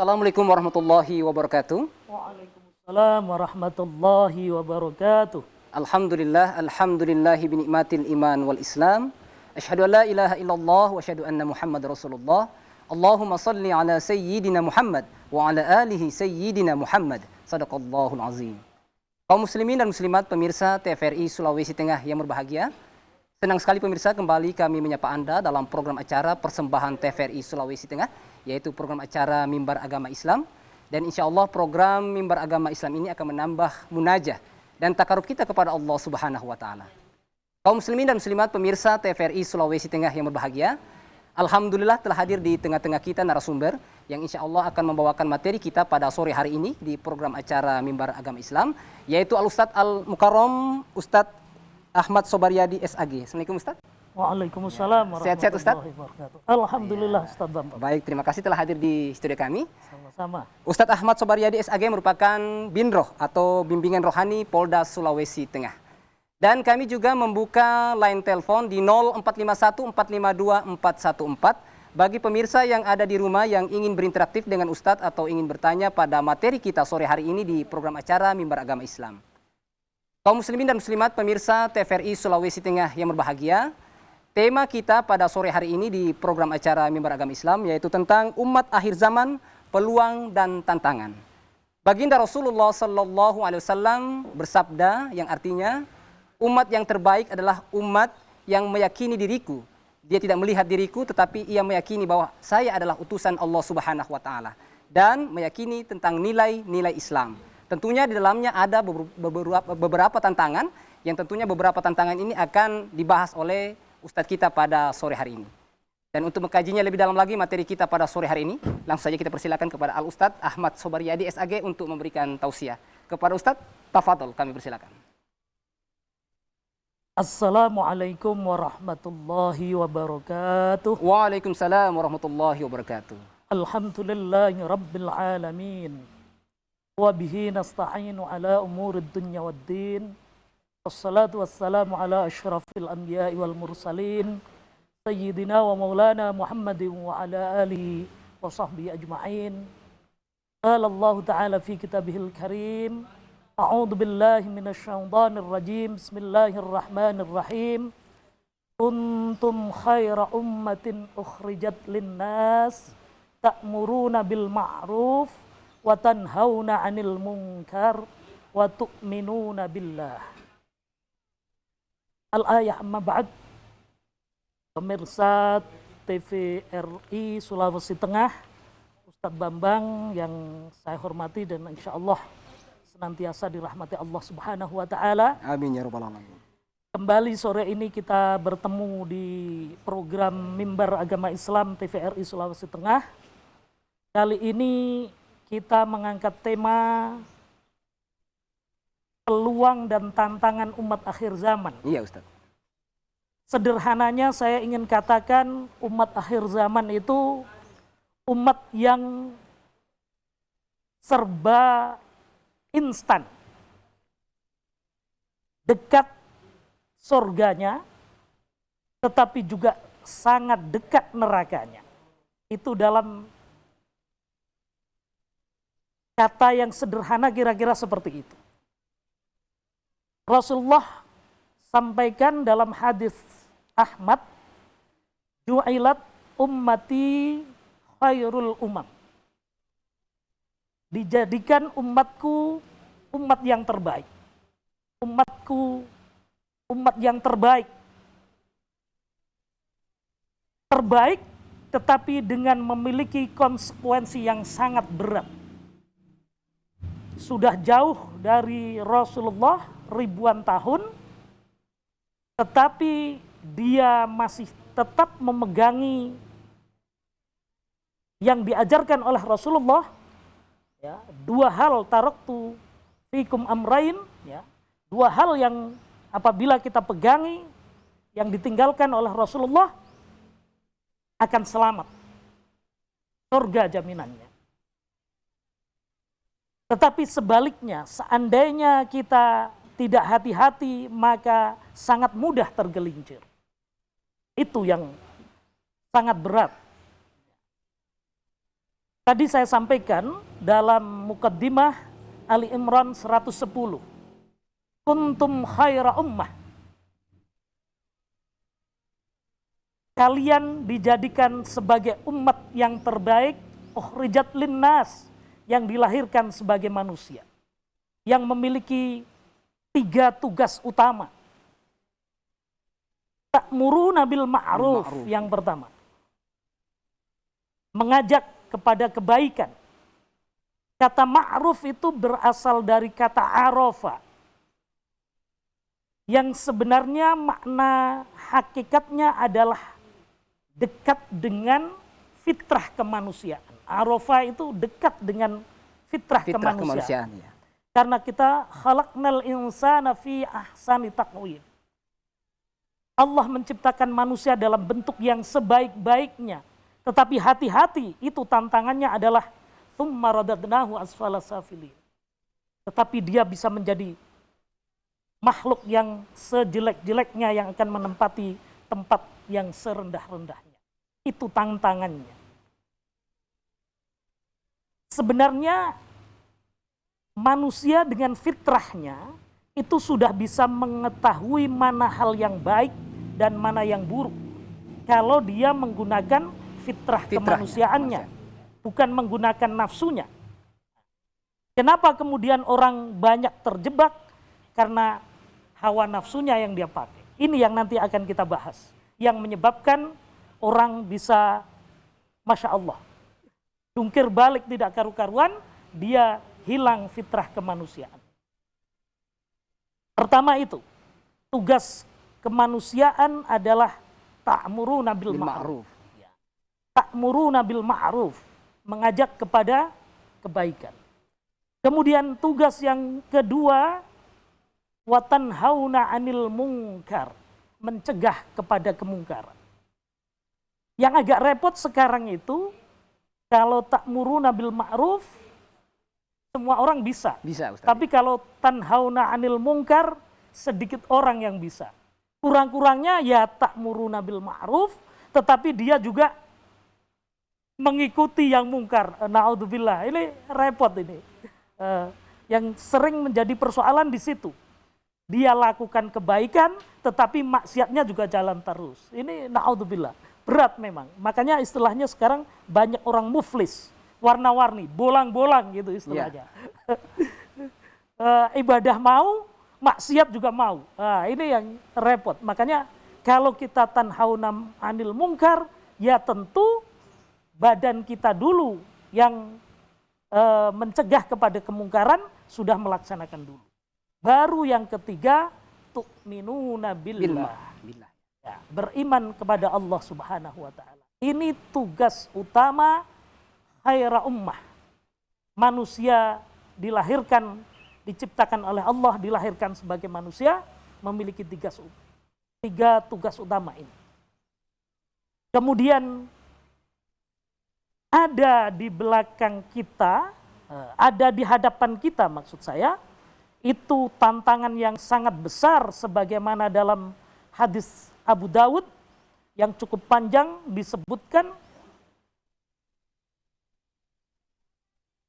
Assalamualaikum warahmatullahi wabarakatuh. Waalaikumsalam warahmatullahi wabarakatuh. Alhamdulillahi binikmatil iman wal islam. Asyhadu an la ilaha illallah wa asyhadu anna Muhammad Rasulullah. Allahumma salli ala sayyidina Muhammad wa ala alihi sayyidina Muhammad. Sadaqallahul azim. Kaum muslimin dan muslimat pemirsa TVRI Sulawesi Tengah yang berbahagia. Senang sekali pemirsa kembali kami menyapa Anda dalam program acara persembahan TVRI Sulawesi Tengah, yaitu program acara Mimbar Agama Islam. Dan insya Allah program Mimbar Agama Islam ini akan menambah munajah dan takarub kita kepada Allah Subhanahu wa Ta'ala. Kaum muslimin dan muslimat pemirsa TVRI Sulawesi Tengah yang berbahagia, alhamdulillah telah hadir di tengah-tengah kita narasumber yang insya Allah akan membawakan materi kita pada sore hari ini di program acara Mimbar Agama Islam, yaitu Al-Ustadz Al-Mukarram Ustadz Ahmad Sobaryadi SAG. Assalamualaikum Ustaz. Waalaikumsalam warahmatullahi wabarakatuh. Alhamdulillah Ustaz Bambang. Baik, terima kasih telah hadir di studio kami. Sama-sama. Ustadz Ahmad Sobaryadi SAG merupakan Binroh atau Bimbingan Rohani Polda Sulawesi Tengah. Dan kami juga membuka line telepon di 0451 452 414 bagi pemirsa yang ada di rumah yang ingin berinteraktif dengan Ustadz atau ingin bertanya pada materi kita sore hari ini di program acara Mimbar Agama Islam. Kaum muslimin dan muslimat pemirsa TVRI Sulawesi Tengah yang berbahagia, tema kita pada sore hari ini di program acara Mimbar Agama Islam yaitu tentang umat akhir zaman, peluang dan tantangan. Baginda Rasulullah Sallallahu Alaihi Wasallam bersabda yang artinya, umat yang terbaik adalah umat yang meyakini diriku. Dia tidak melihat diriku, tetapi ia meyakini bahwa saya adalah utusan Allah Subhanahu Wa Taala dan meyakini tentang nilai-nilai Islam. Tentunya di dalamnya ada beberapa tantangan yang tentunya beberapa tantangan ini akan dibahas oleh Ustadz kita pada sore hari ini. Dan untuk mengkajinya lebih dalam lagi materi kita pada sore hari ini, langsung saja kita persilakan kepada Al-Ustadz Ahmad Sobaryadi SAG untuk memberikan tausiah. Kepada Ustadz, tafadhol kami persilakan. Assalamualaikum warahmatullahi wabarakatuh. Waalaikumsalam warahmatullahi wabarakatuh. Alhamdulillahi rabbil alamin. Wa bihi nasta'inu ala umuri dunya waddin. Wassalatu wassalamu ala asyrafil anbiya'i wal mursalin sayyidina wa maulana Muhammadin wa ala alihi wa sahbihi ajma'in. Qala Allah ta'ala fi kitabihil karim, a'udzu billahi minasyaitonir rajim. Bismillahirrahmanirrahim. Kuntum khaira ummatin ukhrijat linnas ta'muruna bil ma'ruf wa tanhauna 'anil munkar wa tu'minuna billah. Al-ayah amma ba'd. Pemirsa TVRI Sulawesi Tengah, Ustadz Bambang yang saya hormati dan insya Allah senantiasa dirahmati Allah Subhanahu wa Ta'ala. Amin ya rabbal alamin. Kembali sore ini kita bertemu di program Mimbar Agama Islam TVRI Sulawesi Tengah. Kali ini kita mengangkat tema peluang dan tantangan umat akhir zaman. Iya Ustaz. Sederhananya saya ingin katakan umat akhir zaman itu umat yang serba instan. Dekat surganya, tetapi juga sangat dekat nerakanya. Itu dalam kata yang sederhana kira-kira seperti itu. Rasulullah sampaikan dalam hadis Ahmad, ju'ilat ummati khairul umam. Dijadikan umatku umat yang terbaik. Umatku umat yang terbaik. Terbaik tetapi dengan memiliki konsekuensi yang sangat berat. Sudah jauh dari Rasulullah ribuan tahun, tetapi dia masih tetap memegangi yang diajarkan oleh Rasulullah. Ya, dua hal taraktu fikum amrain, ya, dua hal yang apabila kita pegangi yang ditinggalkan oleh Rasulullah akan selamat, surga jaminannya. Tetapi sebaliknya, seandainya kita tidak hati-hati, maka sangat mudah tergelincir. Itu yang sangat berat. Tadi saya sampaikan dalam mukaddimah Ali Imran 110. Kuntum khaira ummah. Kalian dijadikan sebagai umat yang terbaik, ukhrijat linnas, yang dilahirkan sebagai manusia, yang memiliki 3 tugas utama. Ta'muruna bil ma'ruf yang pertama. Mengajak kepada kebaikan. Kata ma'ruf itu berasal dari kata arafa, yang sebenarnya makna hakikatnya adalah dekat dengan fitrah kemanusiaan. Arafa itu dekat dengan fitrah kemanusiaan. Ya. Karena kita khalaqnal insana fi ahsani taqwim. Allah menciptakan manusia dalam bentuk yang sebaik-baiknya. Tetapi hati-hati, itu tantangannya adalah tsumma radadnahu asfala safilin. Tetapi dia bisa menjadi makhluk yang sejelek-jeleknya yang akan menempati tempat yang serendah-rendahnya. Itu tantangannya. Sebenarnya manusia dengan fitrahnya itu sudah bisa mengetahui mana hal yang baik dan mana yang buruk. Kalau dia menggunakan fitrah kemanusiaannya, bukan menggunakan nafsunya. Kenapa kemudian orang banyak terjebak? Karena hawa nafsunya yang dia pakai. Ini yang nanti akan kita bahas. Yang menyebabkan orang bisa, Masya Allah, jungkir balik tidak karu-karuan, dia hilang fitrah kemanusiaan. Pertama itu, tugas kemanusiaan adalah ta'muruna bil ma'ruf. Ta'muruna bil ma'ruf, mengajak kepada kebaikan. Kemudian tugas yang kedua, wa tanhauna 'anil munkar, mencegah kepada kemungkaran. Yang agak repot sekarang itu, kalau ta'muruna bil ma'ruf, semua orang bisa. Bisa, Ustaz. Tapi kalau tanhauna 'anil munkar, sedikit orang yang bisa. Kurang-kurangnya ya ta'muruna bil ma'ruf, tetapi dia juga mengikuti yang mungkar. Na'udzubillah, ini repot ini. Yang sering menjadi persoalan di situ. Dia lakukan kebaikan, tetapi maksiatnya juga jalan terus. Ini na'udzubillah, berat memang. Makanya istilahnya sekarang banyak orang muflis, warna-warni, bolang-bolang gitu istilahnya. Ibadah mau, maksiat juga mau. Ini yang repot. Makanya kalau kita tanhauna 'anil munkar, ya tentu badan kita dulu yang mencegah kepada kemungkaran, sudah melaksanakan dulu. Baru yang ketiga, tu'minuna billah. Ya, beriman kepada Allah Subhanahu wa ta'ala. Ini tugas utama khaira ummah. Manusia dilahirkan, diciptakan oleh Allah, dilahirkan sebagai manusia, memiliki 3 tugas utama ini. Kemudian ada di belakang kita, ada di hadapan kita maksud saya, itu tantangan yang sangat besar sebagaimana dalam hadis Abu Dawud yang cukup panjang disebutkan,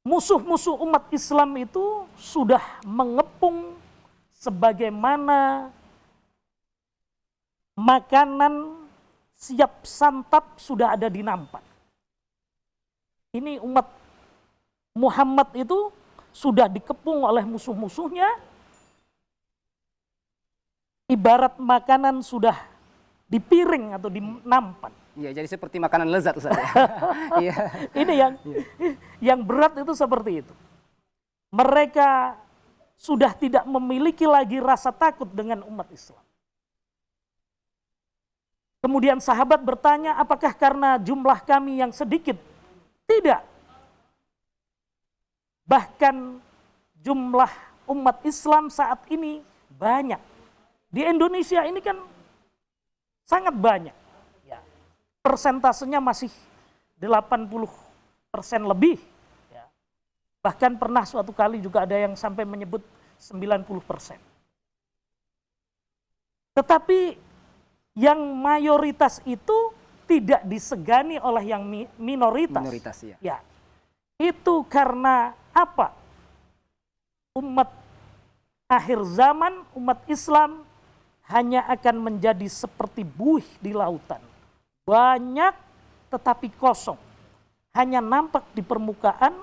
musuh-musuh umat Islam itu sudah mengepung sebagaimana makanan siap santap sudah ada di nampan. Ini umat Muhammad itu sudah dikepung oleh musuh-musuhnya, ibarat makanan sudah di piring atau di nampan. Iya, jadi seperti makanan lezat, Ustaz. Iya. Ini yang berat itu seperti itu. Mereka sudah tidak memiliki lagi rasa takut dengan umat Islam. Kemudian sahabat bertanya, apakah karena jumlah kami yang sedikit? Tidak. Bahkan jumlah umat Islam saat ini banyak. Di Indonesia ini kan sangat banyak. Ya. Persentasenya masih 80% lebih. Ya. Bahkan pernah suatu kali juga ada yang sampai menyebut 90%. Tetapi yang mayoritas itu tidak disegani oleh yang minoritas. Minoritas, ya. Ya. Itu karena apa? Umat akhir zaman, umat Islam hanya akan menjadi seperti buih di lautan. Banyak tetapi kosong. Hanya nampak di permukaan,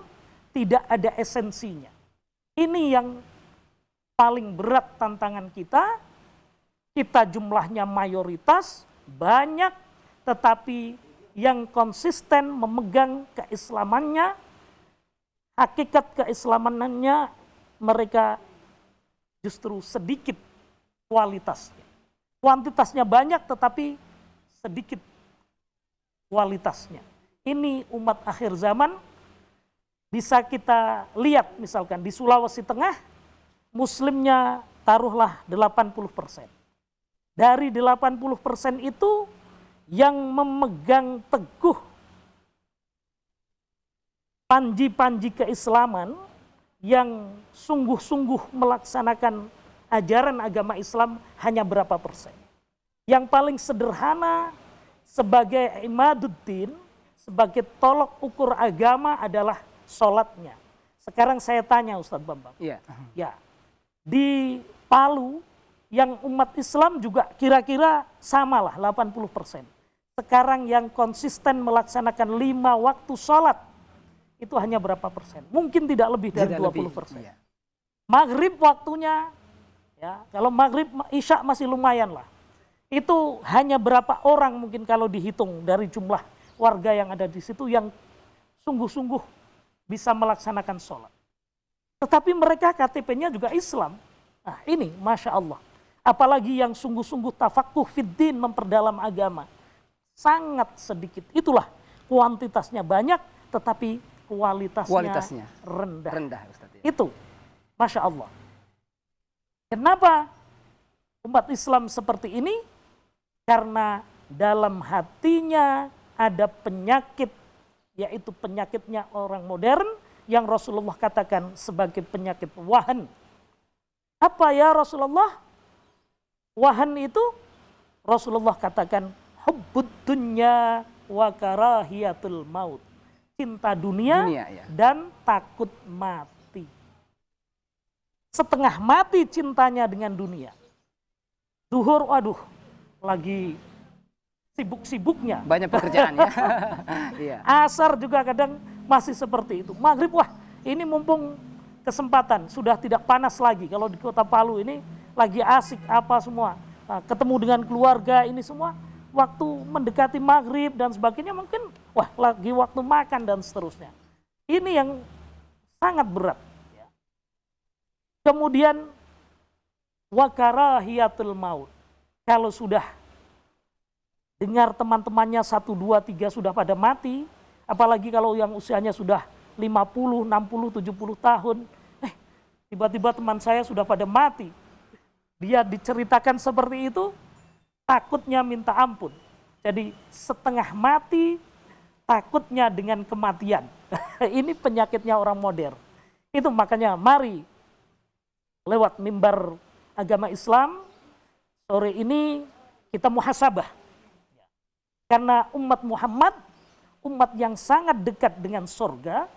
tidak ada esensinya. Ini yang paling berat tantangan kita. Kita jumlahnya mayoritas, banyak, tetapi yang konsisten memegang keislamannya, hakikat keislamannya, mereka justru sedikit kualitasnya. Kuantitasnya banyak tetapi sedikit kualitasnya. Ini umat akhir zaman, bisa kita lihat misalkan di Sulawesi Tengah, muslimnya taruhlah 80%. Dari 80% itu yang memegang teguh panji-panji keislaman, yang sungguh-sungguh melaksanakan ajaran agama Islam hanya berapa persen. Yang paling sederhana sebagai imaduddin, sebagai tolok ukur agama adalah sholatnya. Sekarang saya tanya Ustadz Bambang. Iya. Ya, di Palu yang umat Islam juga kira-kira samalah 80%. Sekarang yang konsisten melaksanakan 5 waktu sholat, itu hanya berapa persen? Mungkin tidak lebih dari 20%. Iya. Maghrib waktunya, ya kalau maghrib isya masih lumayan lah. Itu hanya berapa orang mungkin kalau dihitung dari jumlah warga yang ada di situ yang sungguh-sungguh bisa melaksanakan sholat. Tetapi mereka KTP-nya juga Islam. Nah ini Masya Allah. Apalagi yang sungguh-sungguh tafakuh fiddin, memperdalam agama. Sangat sedikit. Itulah kuantitasnya banyak tetapi kualitasnya rendah. Rendah Ustaz, ya. Itu Masya Allah. Kenapa umat Islam seperti ini? Karena dalam hatinya ada penyakit, yaitu penyakitnya orang modern yang Rasulullah katakan sebagai penyakit wahan. Apa ya Rasulullah? Wahan itu Rasulullah katakan hubbud dunya wa karahiyatul maut. Cinta dunia Ya. dan takut mati. Setengah mati cintanya dengan dunia. Zuhur, waduh, lagi sibuk-sibuknya. Banyak pekerjaan ya. Iya. Asar juga kadang masih seperti itu. Maghrib, wah ini mumpung kesempatan, sudah tidak panas lagi. Kalau di kota Palu ini lagi asik apa semua. Nah, ketemu dengan keluarga ini semua. Waktu mendekati maghrib dan sebagainya mungkin, wah lagi waktu makan dan seterusnya. Ini yang sangat berat. Kemudian, wakarahiyatul maut. Kalau sudah dengar teman-temannya 1, 2, 3 sudah pada mati, apalagi kalau yang usianya sudah 50, 60, 70 tahun, tiba-tiba teman saya sudah pada mati. Dia diceritakan seperti itu, takutnya minta ampun. Jadi setengah mati, takutnya dengan kematian. Ini penyakitnya orang modern. Itu makanya mari lewat mimbar agama Islam, sore ini kita muhasabah. Karena umat Muhammad, umat yang sangat dekat dengan surga,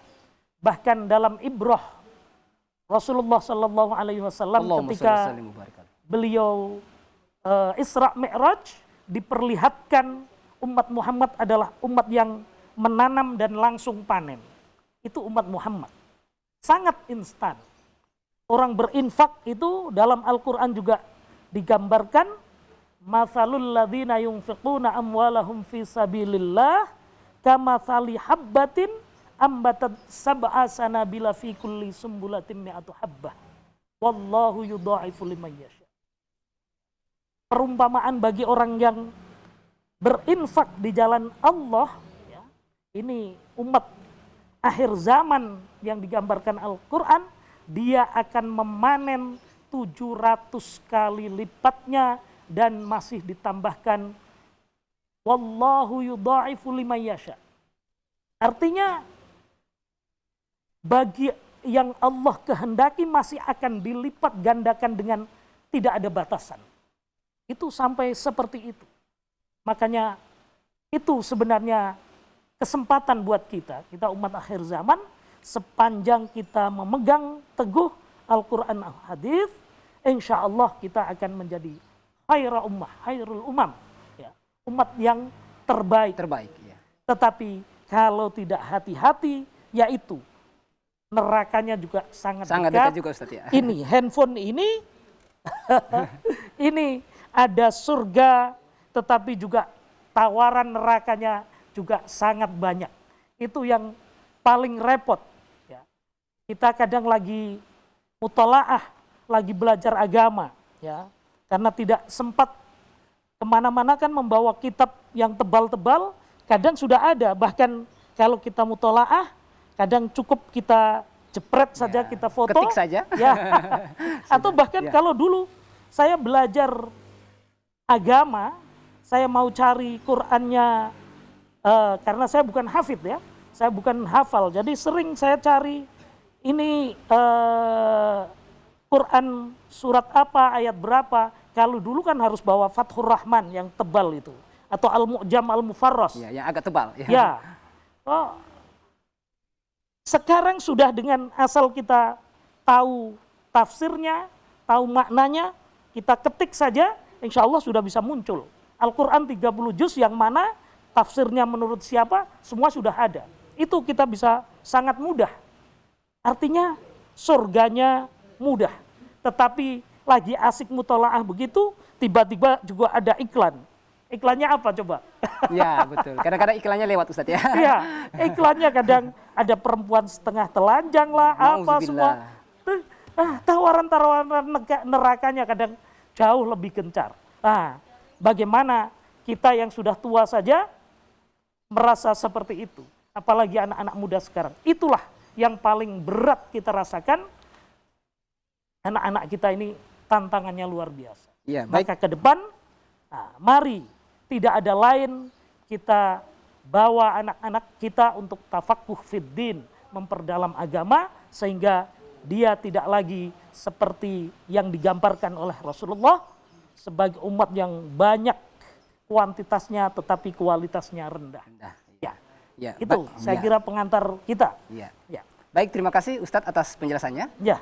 bahkan dalam ibrah Rasulullah Sallallahu Alaihi Wasallam ketika beliau Isra Mi'raj, diperlihatkan umat Muhammad adalah umat yang menanam dan langsung panen. Itu umat Muhammad. Sangat instan. Orang berinfak itu dalam Al-Quran juga digambarkan, mathalul ladzina yunfiquna amwalahum fi sabilillah kamathali habbatin ambatat sab'a sanabila fi kulli sumbulatin mi'atu habbah wallahu yudha'ifu liman yasha. Perumpamaan bagi orang yang berinfak di jalan Allah, ya, ini umat akhir zaman yang digambarkan Al-Quran, dia akan memanen 700 kali lipatnya dan masih ditambahkan wallahu yudha'ifu liman yasha. Artinya bagi yang Allah kehendaki masih akan dilipat gandakan dengan tidak ada batasan. Itu sampai seperti itu. Makanya itu sebenarnya kesempatan buat kita umat akhir zaman, sepanjang kita memegang teguh Al-Quran al-Hadis, insya Allah kita akan menjadi khairul umam, ya, umat yang terbaik. Ya. Tetapi kalau tidak hati-hati, yaitu nerakanya juga sangat dekat juga Ustaz ya. Ini handphone ini, ini ada surga, tetapi juga tawaran nerakanya juga sangat banyak. Itu yang paling repot. Ya. Kita kadang lagi mutolaah, lagi belajar agama, ya, karena tidak sempat kemana-mana kan membawa kitab yang tebal-tebal, kadang sudah ada, bahkan kalau kita mutolaah, kadang cukup kita jepret saja, ya, kita foto, ketik saja, ya, atau bahkan ya, kalau dulu saya belajar agama, saya mau cari Qur'annya, karena saya bukan hafid ya, saya bukan hafal, jadi sering saya cari ini Quran surat apa, ayat berapa. Kalau dulu kan harus bawa Fathur Rahman yang tebal itu, atau Al-Mu'jam Al-Mufarras. Ya, yang agak tebal. Ya. Oh, sekarang sudah dengan asal kita tahu tafsirnya, tahu maknanya, kita ketik saja, insya Allah sudah bisa muncul. Al-Quran 30 juz yang mana tafsirnya menurut siapa, semua sudah ada. Itu kita bisa sangat mudah. Artinya surganya mudah. Tetapi lagi asik mutolaah begitu, tiba-tiba juga ada iklan. Iklannya apa coba? Ya betul, kadang-kadang iklannya lewat Ustaz ya. Iya, iklannya kadang ada perempuan setengah telanjang lah, apa semua. Tawaran-tawaran nerakanya kadang jauh lebih gencar. Bagaimana kita yang sudah tua saja merasa seperti itu, apalagi anak-anak muda sekarang. Itulah yang paling berat kita rasakan. Anak-anak kita ini tantangannya luar biasa. Ya, baik. Maka ke depan, mari tidak ada lain, kita bawa anak-anak kita untuk tafakuh fiddin, memperdalam agama, sehingga dia tidak lagi seperti yang digambarkan oleh Rasulullah, sebagai umat yang banyak kuantitasnya tetapi kualitasnya rendah. Ya, itu saya kira pengantar kita. Ya. Baik, terima kasih Ustadz atas penjelasannya. Ya.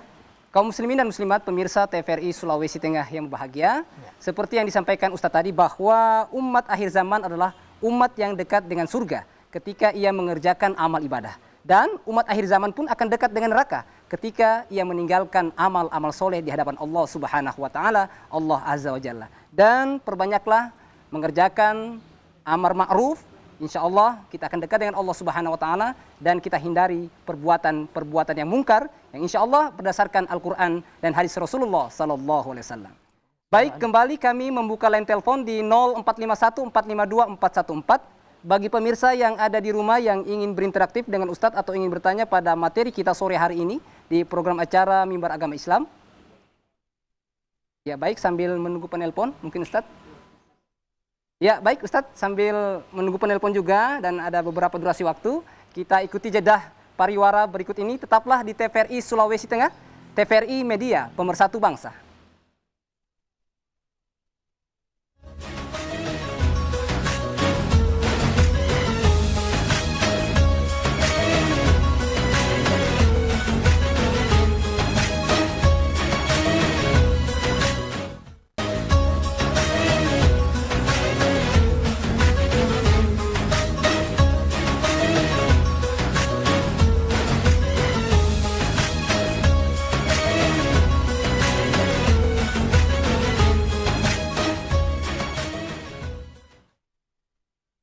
Kaum muslimin dan muslimat pemirsa TVRI Sulawesi Tengah yang berbahagia, seperti yang disampaikan Ustadz tadi bahwa umat akhir zaman adalah umat yang dekat dengan surga ketika ia mengerjakan amal ibadah. Dan umat akhir zaman pun akan dekat dengan neraka ketika ia meninggalkan amal-amal soleh di hadapan Allah Subhanahu wa Ta'ala, Allah Azza wa Jalla. Dan perbanyaklah mengerjakan amar ma'ruf, insya Allah kita akan dekat dengan Allah Subhanahu wa Ta'ala, dan kita hindari perbuatan yang mungkar yang insya Allah berdasarkan Al-Quran dan hadis Rasulullah Sallallahu Alaihi Wasallam. Baik, kembali kami membuka line telepon di 0451 452 414. Bagi pemirsa yang ada di rumah yang ingin berinteraktif dengan Ustadz atau ingin bertanya pada materi kita sore hari ini di program acara Mimbar Agama Islam. Ya baik, sambil menunggu penelpon mungkin Ustadz. Ya baik Ustadz, sambil menunggu penelpon juga dan ada beberapa durasi waktu, kita ikuti jedah pariwara berikut ini. Tetaplah di TVRI Sulawesi Tengah, TVRI Media Pemersatu Bangsa.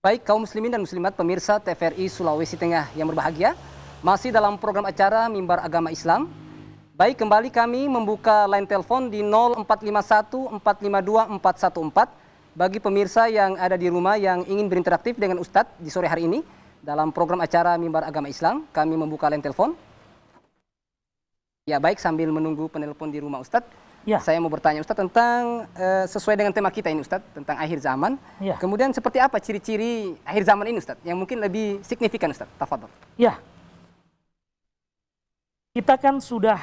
Baik kaum muslimin dan muslimat pemirsa TVRI Sulawesi Tengah yang berbahagia, masih dalam program acara Mimbar Agama Islam. Baik, kembali kami membuka line telepon di 0451 452 414 bagi pemirsa yang ada di rumah yang ingin berinteraktif dengan Ustadz di sore hari ini dalam program acara Mimbar Agama Islam. Kami membuka line telepon. Ya baik, sambil menunggu penelpon di rumah Ustadz. Ya. Saya mau bertanya Ustadz tentang sesuai dengan tema kita ini Ustadz, tentang akhir zaman. Ya. Kemudian seperti apa ciri-ciri akhir zaman ini Ustadz yang mungkin lebih signifikan Ustadz? Tafadhol. Ya. Kita kan sudah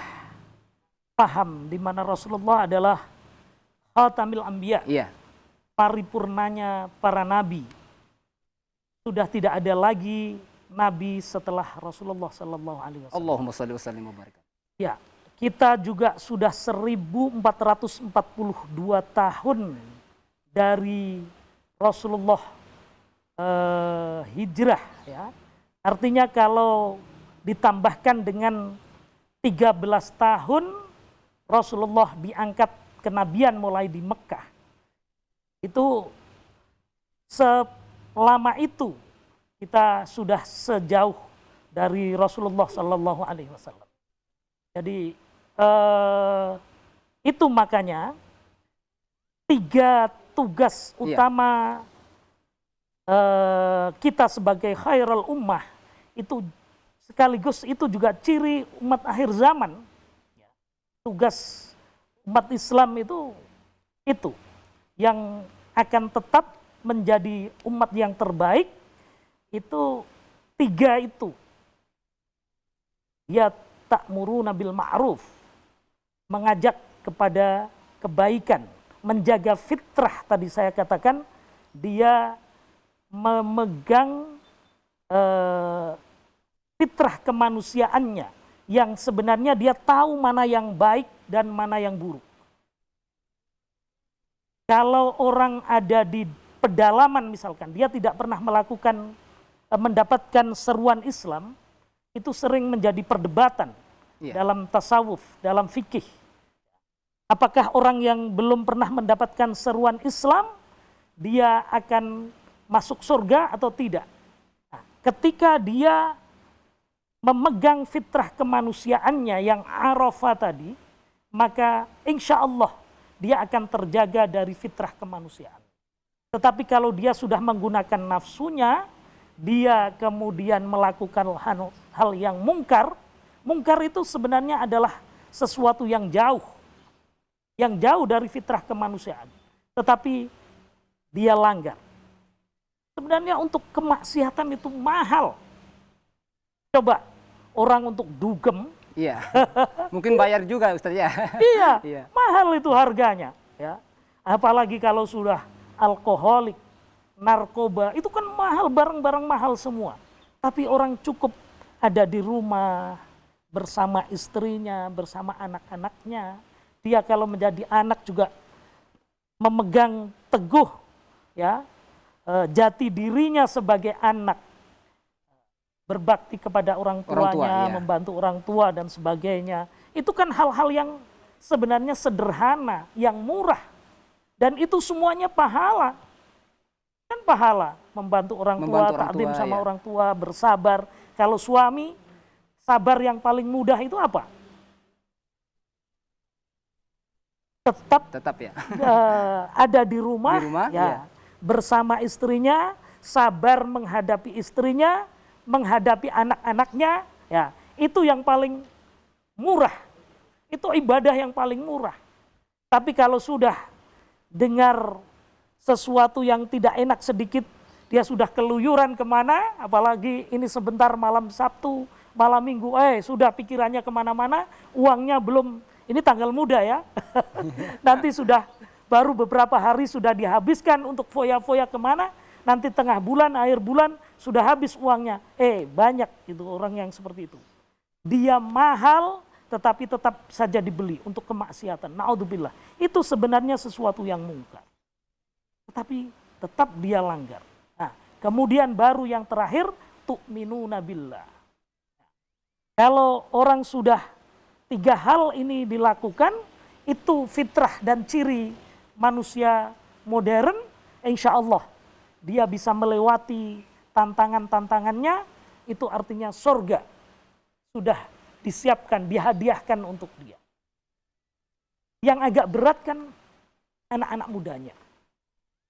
paham di mana Rasulullah adalah khatamil anbiya. Iya. Paripurnanya para nabi. Sudah tidak ada lagi nabi setelah Rasulullah Sallallahu Alaihi Wasallam. Allahumma shalli wa sallim wa barik. Ya, kita juga sudah 1442 tahun dari Rasulullah hijrah, ya. Artinya kalau ditambahkan dengan 13 tahun Rasulullah diangkat kenabian mulai di Mekah. Itu selama itu kita sudah sejauh dari Rasulullah Sallallahu Alaihi Wasallam. Jadi itu makanya 3 tugas utama kita sebagai khairul ummah itu sekaligus itu juga ciri umat akhir zaman. Tugas umat Islam itu yang akan tetap menjadi umat yang terbaik, itu 3 itu. Ya ta'muruna bil ma'ruf, mengajak kepada kebaikan, menjaga fitrah tadi saya katakan, dia memegang fitrah kemanusiaannya yang sebenarnya dia tahu mana yang baik dan mana yang buruk. Kalau orang ada di pedalaman misalkan, dia tidak pernah mendapatkan seruan Islam, itu sering menjadi perdebatan dalam tasawuf, dalam fikih. Apakah orang yang belum pernah mendapatkan seruan Islam, dia akan masuk surga atau tidak? Nah, ketika dia memegang fitrah kemanusiaannya yang arafah tadi, maka insya Allah dia akan terjaga dari fitrah kemanusiaan. Tetapi kalau dia sudah menggunakan nafsunya, dia kemudian melakukan hal yang mungkar. Mungkar itu sebenarnya adalah sesuatu yang jauh dari fitrah kemanusiaan. Tetapi dia langgar. Sebenarnya untuk kemaksiatan itu mahal. Coba orang untuk dugem. Iya. Mungkin bayar juga Ustaz ya. Iya, mahal itu harganya. Ya. Apalagi kalau sudah alkoholik, narkoba, itu kan mahal, barang-barang mahal semua. Tapi orang cukup ada di rumah, bersama istrinya, bersama anak-anaknya. Dia kalau menjadi anak juga memegang teguh ya jati dirinya sebagai anak. Berbakti kepada orang tuanya, membantu orang tua dan sebagainya. Itu kan hal-hal yang sebenarnya sederhana, yang murah. Dan itu semuanya pahala. Kan pahala, membantu orang tua, takdim sama orang tua, bersabar. Kalau suami, sabar yang paling mudah itu apa? Tetap ya. Ada di rumah ya. Bersama istrinya, sabar menghadapi istrinya, menghadapi anak-anaknya, ya itu yang paling murah. Itu ibadah yang paling murah. Tapi kalau sudah dengar sesuatu yang tidak enak sedikit, dia sudah keluyuran kemana, apalagi ini sebentar malam Sabtu, malam Minggu, sudah pikirannya kemana-mana, uangnya belum, ini tanggal muda ya, nanti sudah baru beberapa hari sudah dihabiskan untuk foya-foya kemana, nanti tengah bulan, akhir bulan, sudah habis uangnya. Banyak itu orang yang seperti itu. Dia mahal, tetapi tetap saja dibeli untuk kemaksiatan. Na'udzubillah. Itu sebenarnya sesuatu yang mungkar. Tetapi tetap dia langgar. Nah, kemudian baru yang terakhir, tu'minuna billah. Kalau orang sudah 3 hal ini dilakukan, itu fitrah dan ciri manusia modern, insya Allah dia bisa melewati tantangan-tantangannya, itu artinya surga sudah disiapkan, dihadiahkan untuk dia. Yang agak berat kan anak-anak mudanya.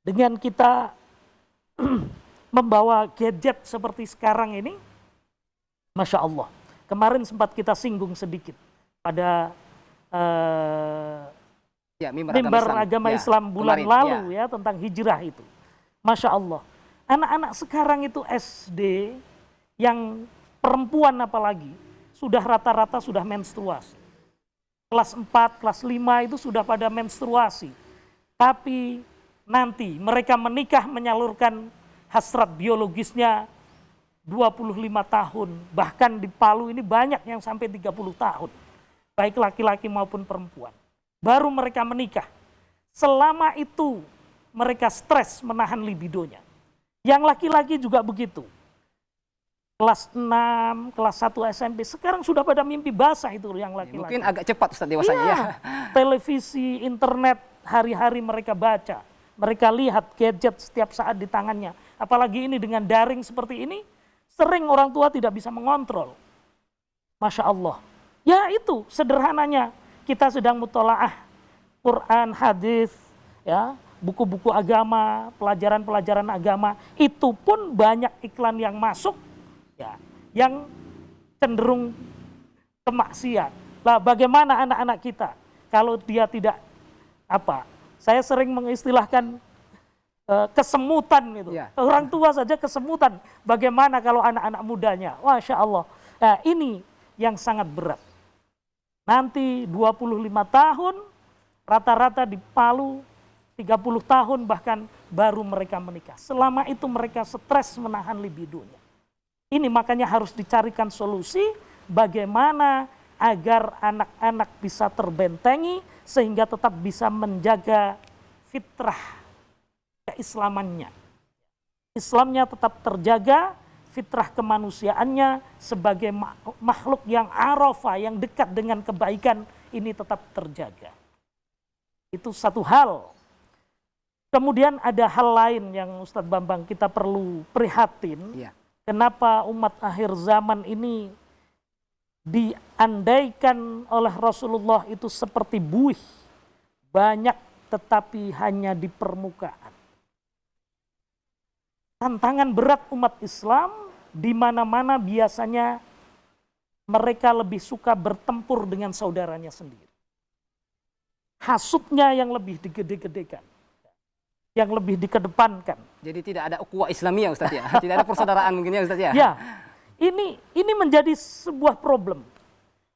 Dengan kita membawa gadget seperti sekarang ini, Masya Allah. Kemarin sempat kita singgung sedikit pada mimbar agama Islam bulan lalu ya tentang hijrah itu. Masya Allah, anak-anak sekarang itu SD, yang perempuan apalagi, sudah rata-rata sudah menstruasi. Kelas 4, kelas 5 itu sudah pada menstruasi. Tapi nanti mereka menikah menyalurkan hasrat biologisnya 25 tahun, bahkan di Palu ini banyak yang sampai 30 tahun, baik laki-laki maupun perempuan. Baru mereka menikah. Selama itu mereka stres menahan libidonya. Yang laki-laki juga begitu. Kelas 6, kelas 1 SMP, sekarang sudah pada mimpi basah itu yang laki-laki. Mungkin agak cepat Ustaz dewasanya ya. Televisi, internet, hari-hari mereka baca. Mereka lihat gadget setiap saat di tangannya. Apalagi ini dengan daring seperti ini, sering orang tua tidak bisa mengontrol. Masya Allah. Ya itu sederhananya. Kita sedang mutolaah Quran, hadis, ya, buku-buku agama, pelajaran-pelajaran agama. Itu pun banyak iklan yang masuk, ya, yang cenderung kemaksiat. Lah bagaimana anak-anak kita kalau dia tidak apa? Saya sering mengistilahkan kesemutan itu. Ya. Orang tua saja kesemutan. Bagaimana kalau anak-anak mudanya? Masya Allah. Nah, ini yang sangat berat. Nanti 25 tahun, rata-rata di Palu 30 tahun bahkan baru mereka menikah. Selama itu mereka stres menahan libidonya. Ini makanya harus dicarikan solusi bagaimana agar anak-anak bisa terbentengi sehingga tetap bisa menjaga fitrah keislamannya. Islamnya tetap terjaga, fitrah kemanusiaannya sebagai makhluk yang arafah, yang dekat dengan kebaikan ini tetap terjaga. Itu satu hal. Kemudian ada hal lain yang Ustadz Bambang kita perlu prihatin. Iya. Kenapa umat akhir zaman ini diandaikan oleh Rasulullah itu seperti buih, banyak tetapi hanya di permukaan. Tantangan berat umat Islam di mana-mana biasanya mereka lebih suka bertempur dengan saudaranya sendiri. Hasutnya yang lebih digede-gedekan, yang lebih dikedepankan. Jadi tidak ada ukhuwah Islamiyah Ustaz ya. Tidak ada persaudaraan mungkin ya Ustaz ya. Ya, ini menjadi sebuah problem.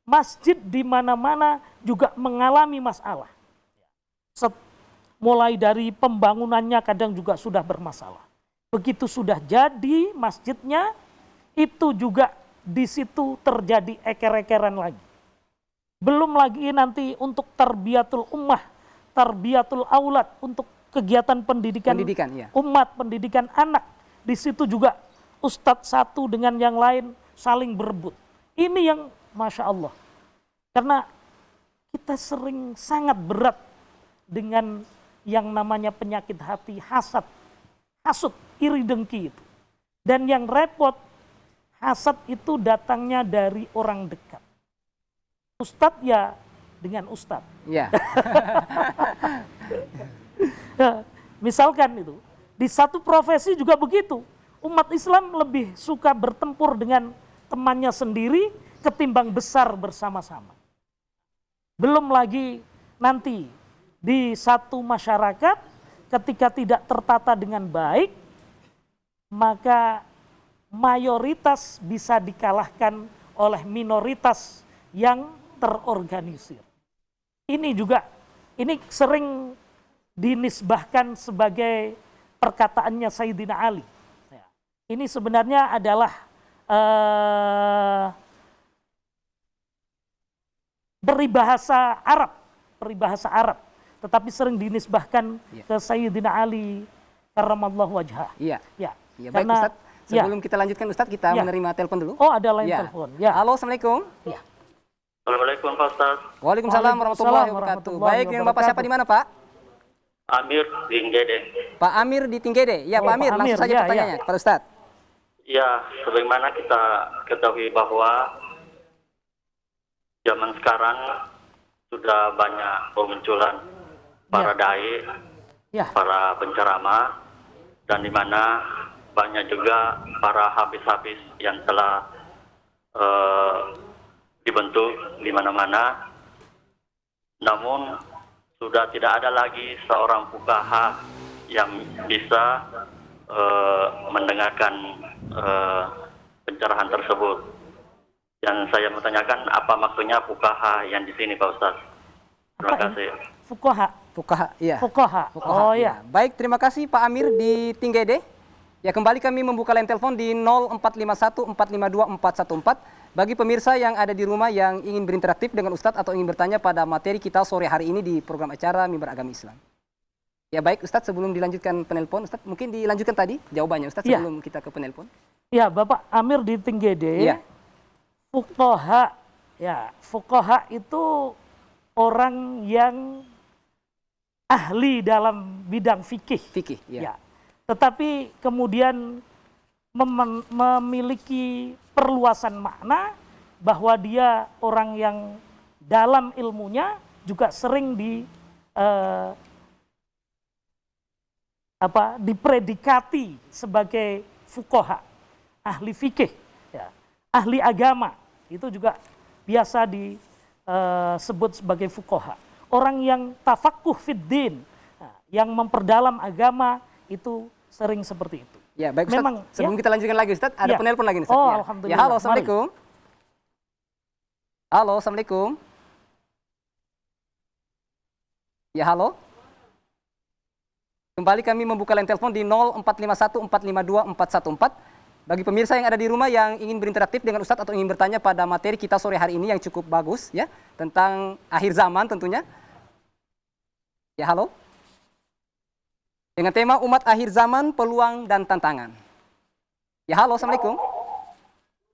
Masjid di mana-mana juga mengalami masalah. Mulai dari pembangunannya kadang juga sudah bermasalah. Begitu sudah jadi masjidnya, itu juga di situ terjadi eker-ekeran lagi. Belum lagi nanti untuk tarbiyatul ummah, tarbiyatul aulad, untuk kegiatan pendidikan ya. umat, pendidikan anak. Di situ juga ustadz satu dengan yang lain saling berebut. Ini yang Masya Allah. Karena kita sering sangat berat dengan yang namanya penyakit hati, hasad, hasut, iri dengki itu. Dan yang repot, hasad itu datangnya dari orang dekat. Ustadz ya dengan ustadz. Ya. Misalkan itu, di satu profesi juga begitu. Umat Islam lebih suka bertempur dengan temannya sendiri ketimbang besar bersama-sama. Belum lagi nanti di satu masyarakat ketika tidak tertata dengan baik, maka mayoritas bisa dikalahkan oleh minoritas yang terorganisir. Ini juga, ini sering dinisbahkan sebagai perkataannya Sayyidina Ali. Ini sebenarnya adalah peribahasa Arab, tetapi sering dinisbahkan ke Sayyidina Ali karramallahu wajhah. Iya. Ya. Ya, baik Ustaz. Sebelum kita lanjutkan Ustaz, kita menerima telepon dulu. Oh, ada lain telepon. Ya. Halo, Assalamualaikum. Ya. Assalamualaikum Pak Ustaz. Waalaikumsalam warahmatullahi wabarakatuh. Baik, dengan Bapak siapa di mana, Pak? Amir di Tinggede. Pak Amir di Tinggede. Ya, Pak Amir, langsung saja pertanyaannya kepada Ustaz. Ya, sebagaimana kita ketahui bahwa zaman sekarang sudah banyak pemunculan para dai, para penceramah, dan di mana banyak juga para habis-habis yang telah dibentuk di mana-mana. Namun sudah tidak ada lagi seorang fuqaha yang bisa mendengarkan pencerahan tersebut. Yang saya mau tanyakan, apa maksudnya fuqaha yang di sini Pak Ustaz? Terima kasih. Fuqaha. Fuqaha, iya. Fuqaha. Oh ya. Baik, terima kasih Pak Amir di Tinggede. Ya, kembali kami membuka line telepon di 0451 452 414. Bagi pemirsa yang ada di rumah yang ingin berinteraktif dengan Ustadz atau ingin bertanya pada materi kita sore hari ini di program acara Mimbar Agama Islam. Ya baik Ustadz, sebelum dilanjutkan penelpon, Ustadz mungkin dilanjutkan tadi jawabannya Ustadz sebelum kita ke penelpon. Ya, Bapak Amir di Tinggede. Ya. Fuqaha, ya, fuqaha itu orang yang ahli dalam bidang fikih. Fikih, ya. Tetapi kemudian memiliki perluasan makna bahwa dia orang yang dalam ilmunya juga sering dipredikati sebagai fuqaha, ahli fikih, ya, ahli agama. Itu juga biasa disebut sebagai fuqaha. Orang yang tafaqquh fiddin, yang memperdalam agama, itu sering seperti itu. Ya, baik Ustaz. Memang, sebelum kita lanjutkan lagi Ustaz, ada penelpon lagi nih Ustaz. Oh, ya. Alhamdulillah. Ya, halo, Assalamualaikum. Halo, Assalamualaikum. Ya, halo. Kembali kami membuka line telepon di 0451 452 414. Bagi pemirsa yang ada di rumah yang ingin berinteraktif dengan Ustadz atau ingin bertanya pada materi kita sore hari ini yang cukup bagus ya, tentang akhir zaman tentunya. Ya, halo. Dengan tema umat akhir zaman, peluang dan tantangan. Ya, halo, Assalamualaikum.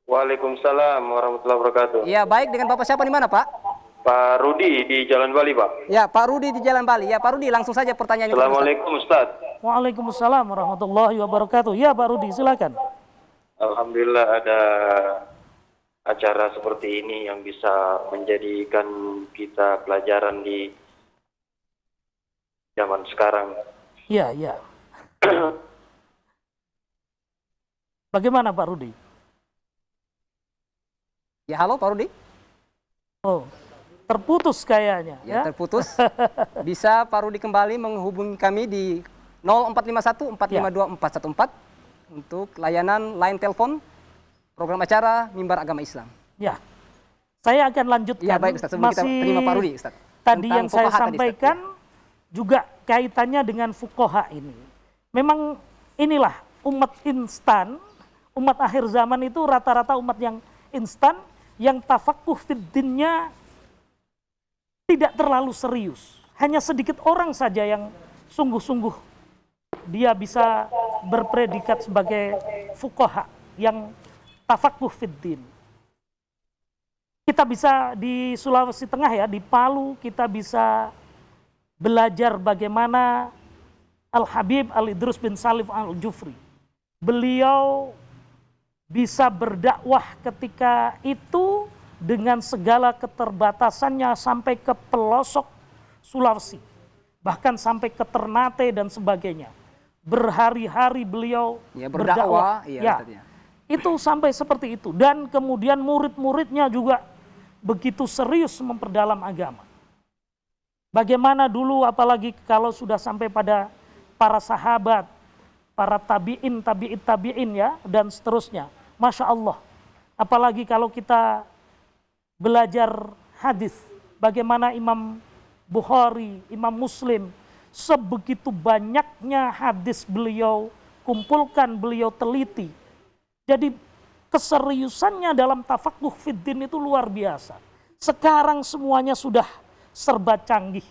Waalaikumsalam warahmatullahi wabarakatuh. Ya, baik, dengan Bapak siapa di mana, Pak? Pak Rudi di Jalan Bali, Pak. Ya, Pak Rudi di Jalan Bali. Ya, Pak Rudi, langsung saja pertanyaannya. Assalamualaikum, Ustaz. Waalaikumsalam warahmatullahi wabarakatuh. Ya, Pak Rudi, silakan. Alhamdulillah ada acara seperti ini yang bisa menjadikan kita pelajaran di zaman sekarang. Iya, iya. Bagaimana Pak Rudi? Ya, halo Pak Rudi. Oh, terputus kayaknya. Ya, terputus. Bisa Pak Rudi kembali menghubungi kami di 0451 452 414 untuk layanan line telepon program acara Mimbar Agama Islam. Ya, saya akan lanjutkan. Ya, baik Ustaz, sebelum kita terima Pak Rudi, Ustaz. Tadi yang saya sampaikan tadi, juga kaitannya dengan fuqaha ini. Memang inilah umat instan, umat akhir zaman itu rata-rata umat yang instan, yang tafaqquh fiddinnya tidak terlalu serius. Hanya sedikit orang saja yang sungguh-sungguh dia bisa berpredikat sebagai fuqaha yang tafaqquh fiddin. Kita bisa di Sulawesi Tengah ya, di Palu kita bisa belajar bagaimana Al-Habib Al-Idrus bin Salif Al-Jufri. Beliau bisa berdakwah ketika itu dengan segala keterbatasannya sampai ke pelosok Sulawesi. Bahkan sampai ke Ternate dan sebagainya. Berhari-hari beliau berdakwah. Ya, itu sampai seperti itu. Dan kemudian murid-muridnya juga begitu serius memperdalam agama. Bagaimana dulu apalagi kalau sudah sampai pada para sahabat, para tabi'in ya, dan seterusnya. Masya Allah. Apalagi kalau kita belajar hadis, bagaimana Imam Bukhari, Imam Muslim, sebegitu banyaknya hadis beliau kumpulkan, beliau teliti. Jadi keseriusannya dalam tafaqquh fiddin itu luar biasa. Sekarang semuanya sudah serba canggih.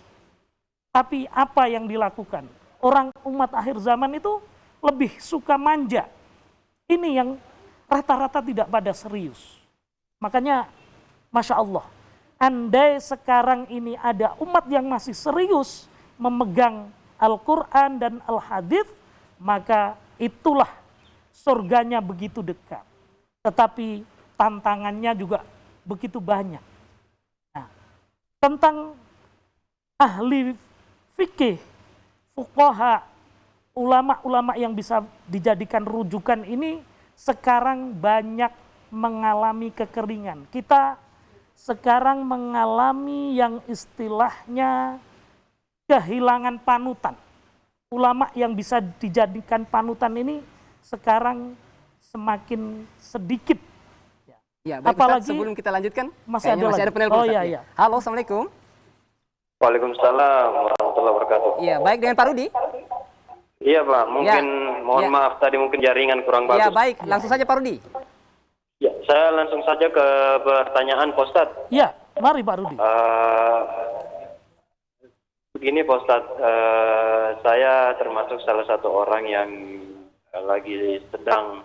Tapi apa yang dilakukan? Orang umat akhir zaman itu lebih suka manja. Ini yang rata-rata tidak pada serius. Makanya Masya Allah, andai sekarang ini ada umat yang masih serius memegang Al-Quran dan Al-Hadith, maka itulah surganya begitu dekat. Tetapi tantangannya juga begitu banyak. Nah, tentang ahli fikih, fuqaha, ulama-ulama yang bisa dijadikan rujukan ini sekarang banyak mengalami kekeringan. Kita sekarang mengalami yang istilahnya kehilangan panutan. Ulama yang bisa dijadikan panutan ini sekarang semakin sedikit. Ya, baik apalagi Ustaz, sebelum kita lanjutkan, masih ada penelpon. Oh iya, iya. Halo, Assalamualaikum. Waalaikumsalam warahmatullahi wabarakatuh. Iya, baik dengan Pak Rudi. Iya Pak, mungkin mohon maaf tadi mungkin jaringan kurang bagus. Ya baik, langsung saja Pak Rudi. Ya, saya langsung saja ke pertanyaan Pak Ustadz. Ya, mari Pak Rudi. Begini Pak Ustadz, saya termasuk salah satu orang yang lagi sedang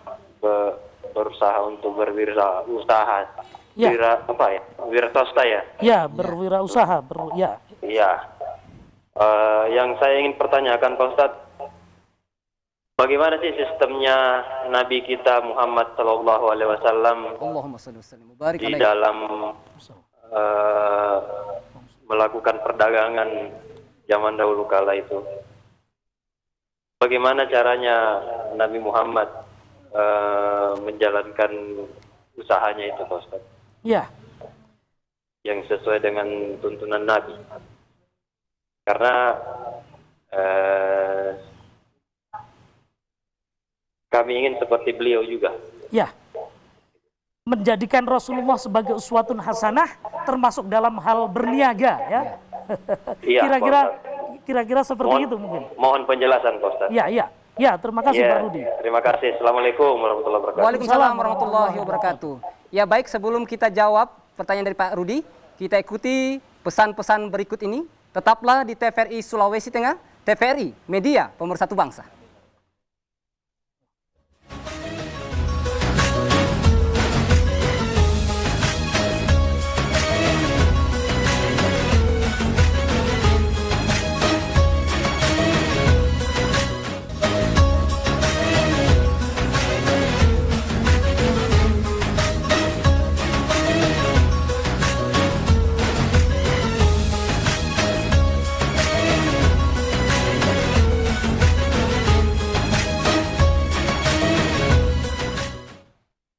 berusaha untuk berwirausaha. Ya. Wira swasta ya? Ya, berwirausaha. Iya. Yang saya ingin pertanyakan Pak Ustadz, bagaimana sih sistemnya Nabi kita Muhammad Sallallahu Alaihi Wasallam Allahumma shalli wa sallim wa barik di alaihi. dalam melakukan perdagangan zaman dahulu kala itu? Bagaimana caranya Nabi Muhammad menjalankan usahanya itu Pak Ustadz? Ya. Yang sesuai dengan tuntunan Nabi. Karena kami ingin seperti beliau juga. Ya. Menjadikan Rasulullah sebagai uswatun hasanah termasuk dalam hal berniaga ya. Iya, Kira-kira seperti itu mungkin. Mohon penjelasan Pak Ustadz. Ya, terima kasih Pak Rudi. Terima kasih. Assalamualaikum warahmatullahi wabarakatuh. Waalaikumsalam warahmatullahi wabarakatuh. Ya baik, sebelum kita jawab pertanyaan dari Pak Rudi, kita ikuti pesan-pesan berikut ini. Tetaplah di TVRI Sulawesi Tengah, TVRI, media pemersatu bangsa.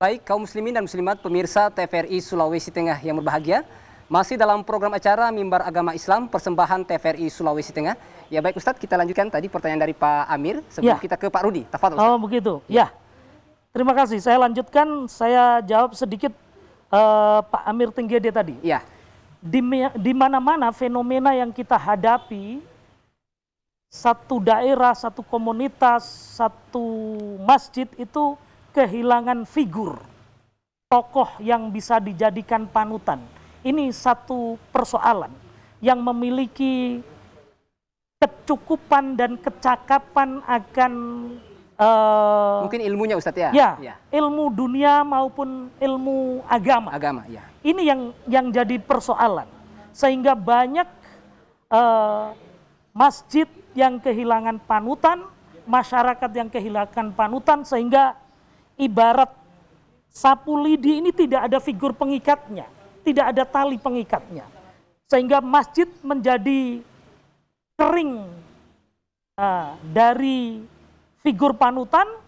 Baik, kaum muslimin dan muslimat pemirsa TVRI Sulawesi Tengah yang berbahagia, masih dalam program acara Mimbar Agama Islam persembahan TVRI Sulawesi Tengah. Ya baik Ustadz, kita lanjutkan tadi pertanyaan dari Pak Amir sebelum kita ke Pak Rudi. Tafadhol Ustadz. Oh begitu, ya. Terima kasih, saya lanjutkan, saya jawab sedikit Pak Amir Tenggede tadi. Iya. Di mana-mana fenomena yang kita hadapi, satu daerah, satu komunitas, satu masjid itu kehilangan figur tokoh yang bisa dijadikan panutan. Ini satu persoalan yang memiliki kecukupan dan kecakapan akan mungkin ilmunya Ustadz ya. Ilmu dunia maupun ilmu agama. Ya. Ini yang jadi persoalan, sehingga banyak masjid yang kehilangan panutan, masyarakat yang kehilangan panutan, sehingga ibarat sapu lidi ini tidak ada figur pengikatnya, tidak ada tali pengikatnya, sehingga masjid menjadi kering dari figur panutan.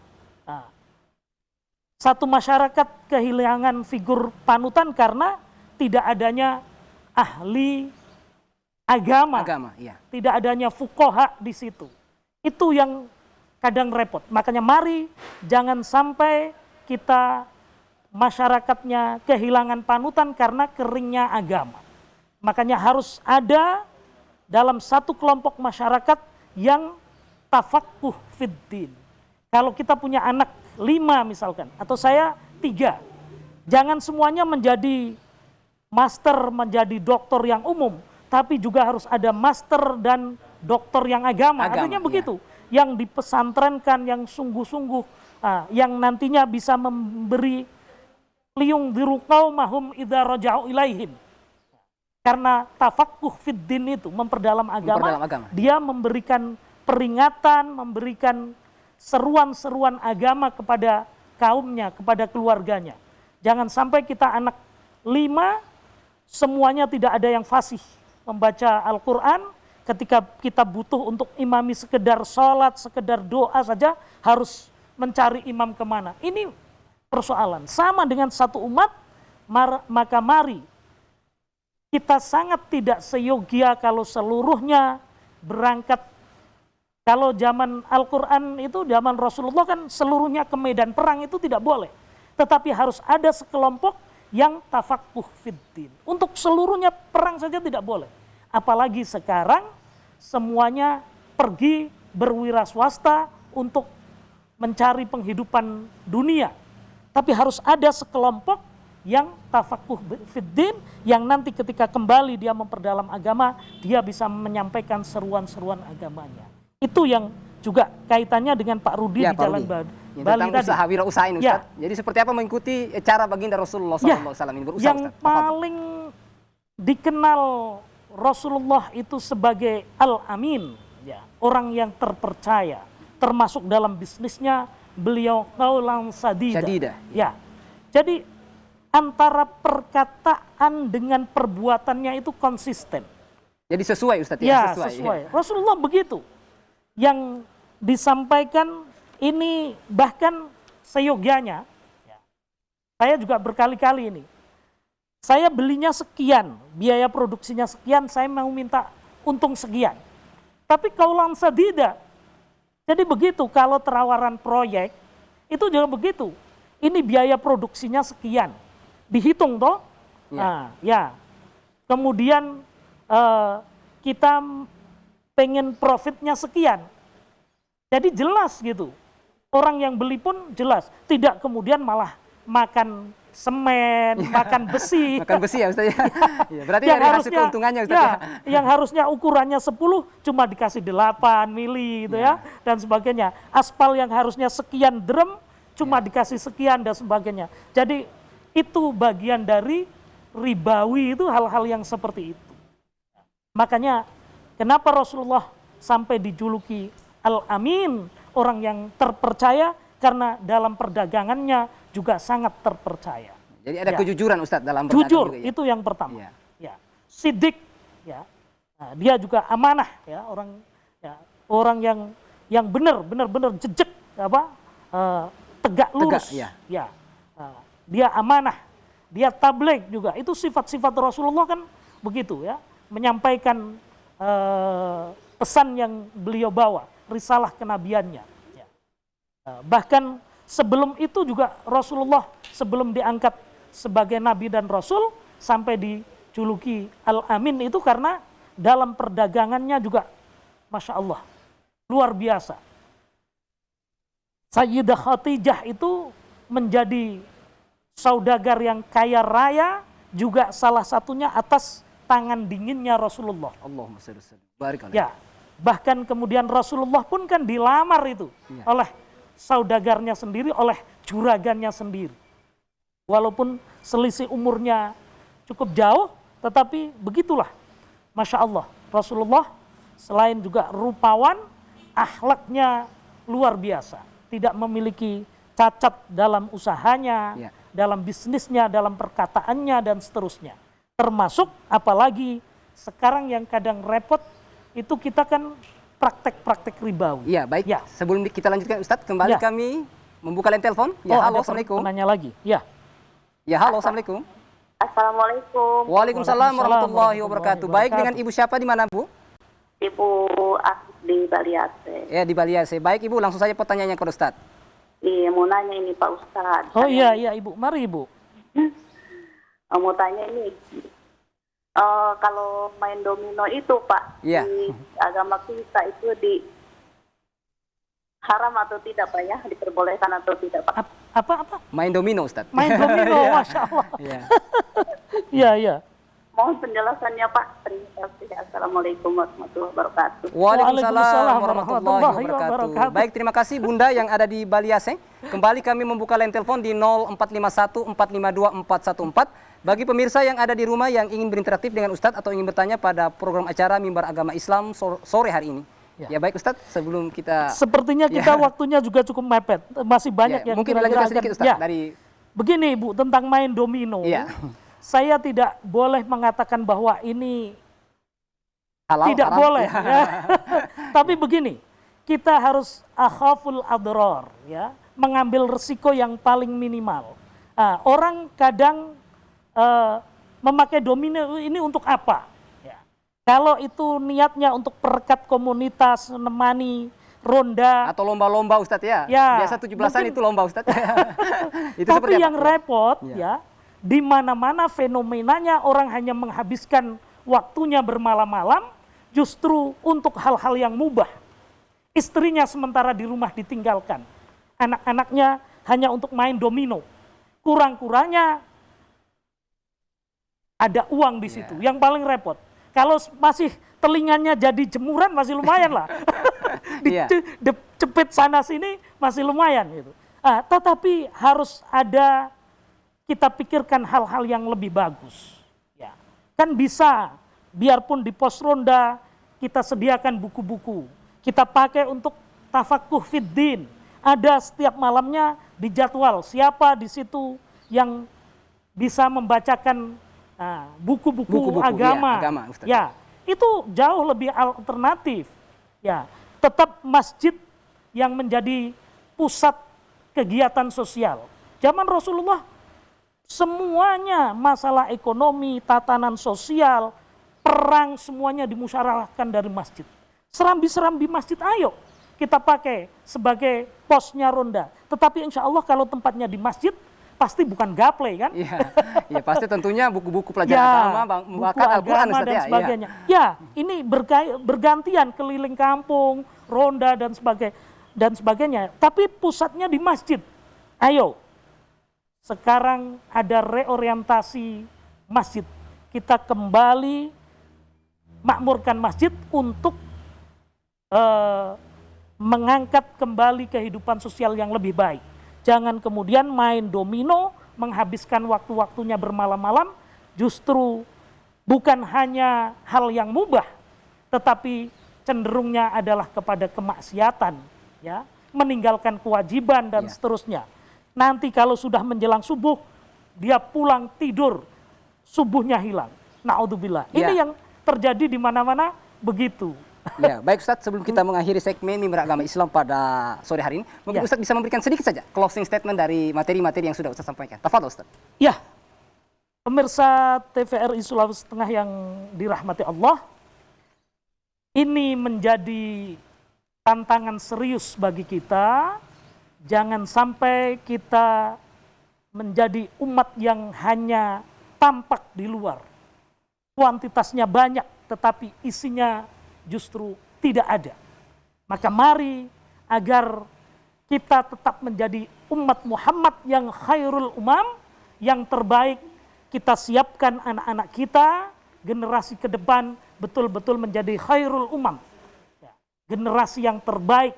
Satu masyarakat kehilangan figur panutan karena tidak adanya ahli agama, ya. Tidak adanya fuqaha di situ. Itu yang kadang repot. Makanya mari jangan sampai kita masyarakatnya kehilangan panutan karena keringnya agama. Makanya harus ada dalam satu kelompok masyarakat yang tafaqquh fiddin. Kalau kita punya anak 5 misalkan, atau saya 3, jangan semuanya menjadi master, menjadi doktor yang umum, tapi juga harus ada master dan doktor yang agama. Artinya begitu. Yang dipesantrenkan, yang sungguh-sungguh, yang nantinya bisa memberi liung diru qaumahum idza raja'u ilaihim. Karena tafaqquh fiddin itu memperdalam agama, dia memberikan peringatan, memberikan seruan-seruan agama kepada kaumnya, kepada keluarganya. Jangan sampai kita anak 5 semuanya tidak ada yang fasih membaca Al-Quran. Ketika kita butuh untuk imami sekedar sholat, sekedar doa saja, harus mencari imam kemana. Ini persoalan. Sama dengan satu umat, maka mari kita sangat tidak seyogia kalau seluruhnya berangkat. Kalau zaman Al-Quran itu, zaman Rasulullah kan seluruhnya ke medan perang, itu tidak boleh. Tetapi harus ada sekelompok yang tafaqquh fiddin. Untuk seluruhnya perang saja tidak boleh. Apalagi sekarang semuanya pergi berwira swasta untuk mencari penghidupan dunia. Tapi harus ada sekelompok yang tafakuh fiddin, yang nanti ketika kembali dia memperdalam agama, dia bisa menyampaikan seruan-seruan agamanya. Itu yang juga kaitannya dengan Pak Rudi di Jalan Bali tentang tadi. usaha wirausaha ini, Ustaz. Jadi seperti apa mengikuti cara baginda Rasulullah SAW ini berusaha, yang Ustaz? paling dikenal Rasulullah itu sebagai Al-Amin, ya, orang yang terpercaya, termasuk dalam bisnisnya beliau qaulan sadida. Ya. Jadi antara perkataan dengan perbuatannya itu konsisten. Jadi sesuai, Ustaz, ya? Sesuai. Ya. Rasulullah begitu. Yang disampaikan ini bahkan seyogyanya, ya. Saya juga berkali-kali ini, saya belinya sekian, biaya produksinya sekian, saya mau minta untung sekian. Tapi qaulan sadida. Jadi begitu kalau tawaran proyek, itu juga begitu. Ini biaya produksinya sekian. Dihitung toh? Ya. Nah, ya. Kemudian kita pengen profitnya sekian. Jadi jelas gitu. Orang yang beli pun jelas. Tidak kemudian malah makan semen, makan besi. Makan besi ya, Ustaz, ya. Ya, berarti dari hasil keuntungannya, Ustaz, ya. Yang harusnya ukurannya 10 cuma dikasih 8 mili gitu ya, dan sebagainya. Aspal yang harusnya sekian drum cuma dikasih sekian dan sebagainya. Jadi itu bagian dari ribawi, itu hal-hal yang seperti itu. Makanya kenapa Rasulullah sampai dijuluki Al-Amin, orang yang terpercaya, karena dalam perdagangannya juga sangat terpercaya. Jadi ada kejujuran, Ustadz, dalam berdagang jujur juga, ya? Itu yang pertama. Ya. Sidik, ya. Nah, dia juga amanah, ya, orang yang benar jejak, tegak lurus. Tegak, ya. Nah, dia amanah, dia tabligh juga. Itu sifat-sifat Rasulullah kan begitu, ya, menyampaikan pesan yang beliau bawa, risalah kenabiannya. Ya. Bahkan sebelum itu juga Rasulullah sebelum diangkat sebagai nabi dan rasul sampai dijuluki Al-Amin itu karena dalam perdagangannya juga Masya Allah luar biasa. Sayyidah Khadijah itu menjadi saudagar yang kaya raya juga salah satunya atas tangan dinginnya Rasulullah. Allahumma shalli alaihi. Ya, bahkan kemudian Rasulullah pun kan dilamar itu oleh saudagarnya sendiri, oleh juragannya sendiri. Walaupun selisih umurnya cukup jauh, tetapi begitulah. Masya Allah, Rasulullah selain juga rupawan, akhlaknya luar biasa. Tidak memiliki cacat dalam usahanya, dalam bisnisnya, dalam perkataannya, dan seterusnya. Termasuk apalagi sekarang yang kadang repot, itu kita kan praktek-praktek ribawi. Iya, baik. Ya. Sebelum kita lanjutkan, Ustadz, kembali kami membuka line telepon. Ya, halo, assalamualaikum. Nanya lagi. Ya. Ya, halo, assalamualaikum. Assalamualaikum. Waalaikumsalam warahmatullahi wabarakatuh. Baik, dengan Ibu siapa di mana, Bu? Ibu Asif di Bali Aceh. Ya, di Bali Aceh. Baik, Ibu, langsung saja pertanyaannya ke Ustadz. Iya, mau nanya ini Pak Ustadz. Oh iya, Ibu. Mari, Ibu. Mau tanya ini. Kalau main domino itu Pak, di agama kita itu haram atau tidak Pak ya? Diperbolehkan atau tidak Pak? Apa? Main domino, Ustadz. Main domino, Masya Allah. Iya. Mohon penjelasannya Pak. Terima kasih. Assalamualaikum warahmatullahi wabarakatuh. Waalaikumsalam warahmatullahi wabarakatuh. Baik, terima kasih Bunda yang ada di Bali Aceh. Kembali kami membuka line telepon di 0451 452 414. Bagi pemirsa yang ada di rumah yang ingin berinteraktif dengan Ustadz atau ingin bertanya pada program acara Mimbar Agama Islam sore hari ini. Ya baik Ustadz, sebelum kita... Sepertinya kita waktunya juga cukup mepet. Masih banyak yang mungkin dilanjutkan sedikit Ustadz dari... Begini Ibu, tentang main domino. Saya tidak boleh mengatakan bahwa ini halal, tidak haram. Boleh. Ya. Tapi begini, kita harus akhaful adrar, ya, mengambil resiko yang paling minimal. Nah, orang kadang memakai domino ini untuk apa? Ya. Kalau itu niatnya untuk perekat komunitas, menemani ronda atau lomba-lomba Ustadz ya. Biasa 17-an itu lomba Ustadz. Itu tapi yang repot ya, di mana-mana fenomenanya orang hanya menghabiskan waktunya bermalam-malam justru untuk hal-hal yang mubah. Istrinya sementara di rumah ditinggalkan. Anak-anaknya hanya untuk main domino. Kurang-kurangnya ada uang di situ. Yang paling repot. Kalau masih telinganya jadi jemuran masih lumayan lah. Dicepit sana sini masih lumayan gitu. Tetapi harus ada, kita pikirkan hal-hal yang lebih bagus. Ya. Kan bisa, biarpun di pos ronda kita sediakan buku-buku. Kita pakai untuk tafakuh fiddin. Ada setiap malamnya dijadwal siapa di situ yang bisa membacakan buku-buku agama. Ya, itu jauh lebih alternatif. Ya, tetap masjid yang menjadi pusat kegiatan sosial. Zaman Rasulullah semuanya masalah ekonomi, tatanan sosial, perang semuanya dimusyawarahkan dari masjid. Serambi-serambi masjid ayo kita pakai sebagai posnya ronda. Tetapi insya Allah kalau tempatnya di masjid pasti bukan gaple kan? Iya, pasti tentunya buku-buku pelajaran agama, membakat Al-Quran dan sebagainya. Ya, ini bergantian keliling kampung, ronda dan sebagainya. Tapi pusatnya di masjid. Ayo, sekarang ada reorientasi masjid. Kita kembali makmurkan masjid untuk mengangkat kembali kehidupan sosial yang lebih baik. Jangan kemudian main domino, menghabiskan waktu-waktunya bermalam-malam, justru bukan hanya hal yang mubah, tetapi cenderungnya adalah kepada kemaksiatan, ya, meninggalkan kewajiban dan seterusnya. Nanti kalau sudah menjelang subuh, dia pulang tidur, subuhnya hilang. Na'udzubillah. Ini yang terjadi di mana-mana begitu. Ya, baik Ustadz, sebelum kita mengakhiri segmen Mimbar Agama Islam pada sore hari ini, mungkin Ustadz bisa memberikan sedikit saja closing statement dari materi-materi yang sudah Ustadz sampaikan. Tafadhol Ustadz. Ya, pemirsa TVRI Sulawesi Tengah yang dirahmati Allah, ini menjadi tantangan serius bagi kita. Jangan sampai kita menjadi umat yang hanya tampak di luar. Kuantitasnya banyak, tetapi isinya justru tidak ada. Maka mari agar kita tetap menjadi umat Muhammad yang khairul umam, yang terbaik. Kita siapkan anak-anak kita, generasi ke depan betul-betul menjadi khairul umam. Generasi yang terbaik.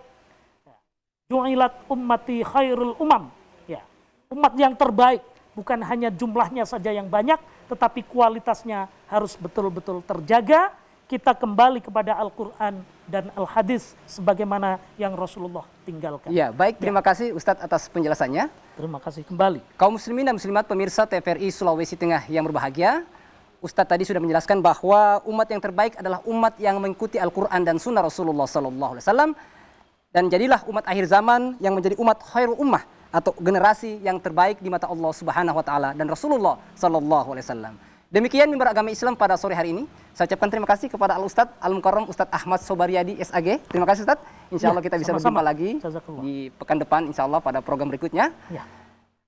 Ju'ilat ummati khairul umam. Ya. Umat yang terbaik, bukan hanya jumlahnya saja yang banyak, tetapi kualitasnya harus betul-betul terjaga. Kita kembali kepada Al-Quran dan Al-Hadis sebagaimana yang Rasulullah tinggalkan. Ya, baik, terima kasih Ustadz atas penjelasannya. Terima kasih kembali. Kaum muslimin dan muslimat pemirsa TVRI Sulawesi Tengah yang berbahagia, Ustadz tadi sudah menjelaskan bahwa umat yang terbaik adalah umat yang mengikuti Al-Quran dan Sunnah Rasulullah SAW. Dan jadilah umat akhir zaman yang menjadi umat khairul ummah atau generasi yang terbaik di mata Allah Subhanahu wa taala dan Rasulullah SAW. Demikian Mimbar Agama Islam pada sore hari ini. Saya ucapkan terima kasih kepada Al-Ustadz Al-Mukarram Ustadz Ahmad Sobaryadi SAG. Terima kasih Ustadz. Insya Allah kita bisa berjumpa lagi di pekan depan insya Allah pada program berikutnya. Ya.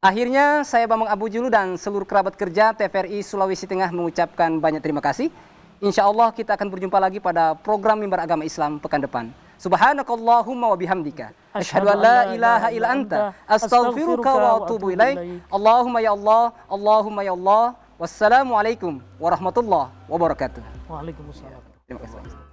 Akhirnya saya Bambang Abu Julu dan seluruh kerabat kerja TVRI Sulawesi Tengah mengucapkan banyak terima kasih. Insya Allah kita akan berjumpa lagi pada program Mimbar Agama Islam pekan depan. Subhanakallahumma wa bihamdika asyhadu an la ilaha illa anta astaghfiruka wa atubu ilaik. Allahumma ya Allah, Allahumma ya Allah. Wassalamualaikum warahmatullahi wabarakatuh. Waalaikumsalam. Terima kasih.